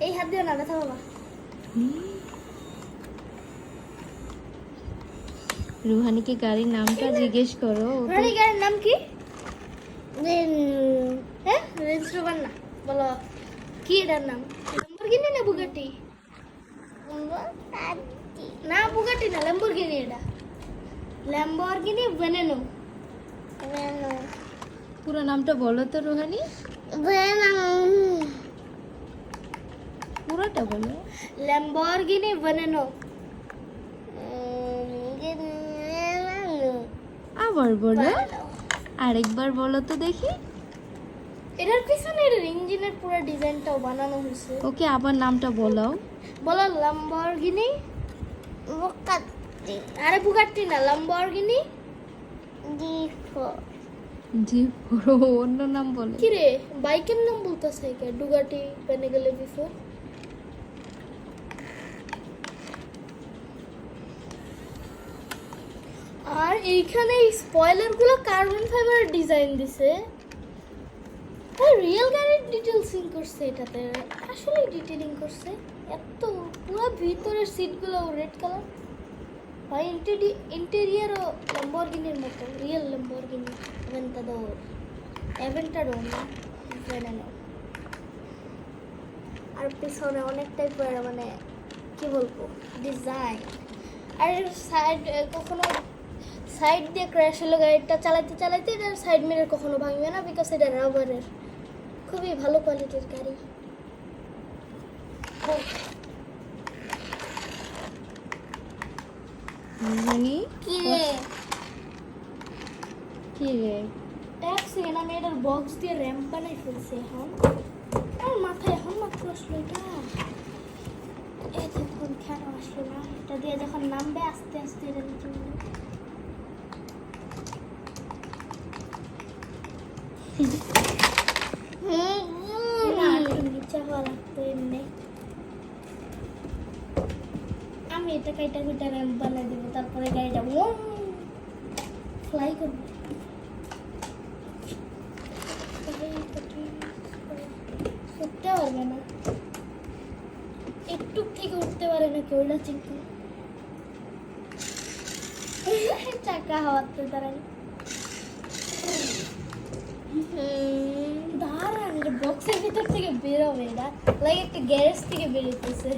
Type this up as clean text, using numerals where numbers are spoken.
এই হাত দিয়ে না ব্যথা বাবা। রুহানিকে গাড়ির নামটা জিজ্ঞেস করো। রুহানি গাড়ির নাম কি? হ্যাঁ রেঞ্জ রোভার না, বলো কি এটার নাম? ল্যাম্বরগিনি না বুগাটি? না বুগাটি না, ল্যাম্বরগিনি। এটা ল্যাম্বরগিনি ভেনেনো। পুরো নামটা বলো তো রুহানি, পুরোটা বলো। Lamborghini Veneno. আবার বলো, আরেকবার বলো তো দেখি। এটার পিছনে এর ইঞ্জিনের পুরো ডিজাইনটাও বানানো হয়েছে। ওকে আবার নামটা বলো। বলো ল্যাম্বরগিনি বুগাটি। আরে বুগাটি না, ল্যাম্বরগিনি জি পুরো অন্য নাম বলে। কি রে বাইকের নাম বলতেছে কে? ডুগাটি পেনেগেলে বিফোর। আর এইখানে স্পয়লার গুলো কার্বন ফাইবার ডিজাইন দিছে। আর রিয়েল গাড়ির ডিটেইলসিং করছে এটাতে, আসলে ডিটেইলিং করছে। এত পুরো ভিতরের সিটগুলো রেড কালার। ভাই ইন্টেরিয়রও ল্যাম্বরগিনির মতো, রিয়েল ল্যাম্বরগিনি অ্যাভেন্টাডোর। অ্যাভেন্টাডোর না, ভেনেনো। আর পিছনে অনেকটাই মানে কি বলবো ডিজাইন। আর সাইড কখনো সাইড দিয়ে ক্র্যাশ হলো গাড়িটা চালাতে চালাতে, এটার সাইড মিরর কখনো ভাঙবে না, বিকজ এটা রাবারের। খুবই ভালো কোয়ালিটির গাড়ি। রুহানি কি রে কি রে? এক সেকেন্ড, আমি এটার বক্স দিয়ে র্যাম্প বানাই ফেলছি। এখন আমার মাথায় এখন মাত্র আসলো এটা। এতক্ষণ কেন আসলো না? এটা দিয়ে যখন নামবে আস্তে আস্তে এটা নিচে নামবে। নিচে হওয়া লাগতো এমনি। আমি এটা কাইটা কুইটা র্যাম্প বানাই দেবো, তারপরে গাড়িটা ফ্লাই করবে। উঠতে পারবে না, একটু থেকে উঠতে পারে না কেউ। না চিন্তা চাকা হওয়াতে দাঁড়ান দাঁড়ান, বক্সের ভিতর থেকে বেরোবে। এটা লাগে একটা গ্যারেজ থেকে বেরোতেছে।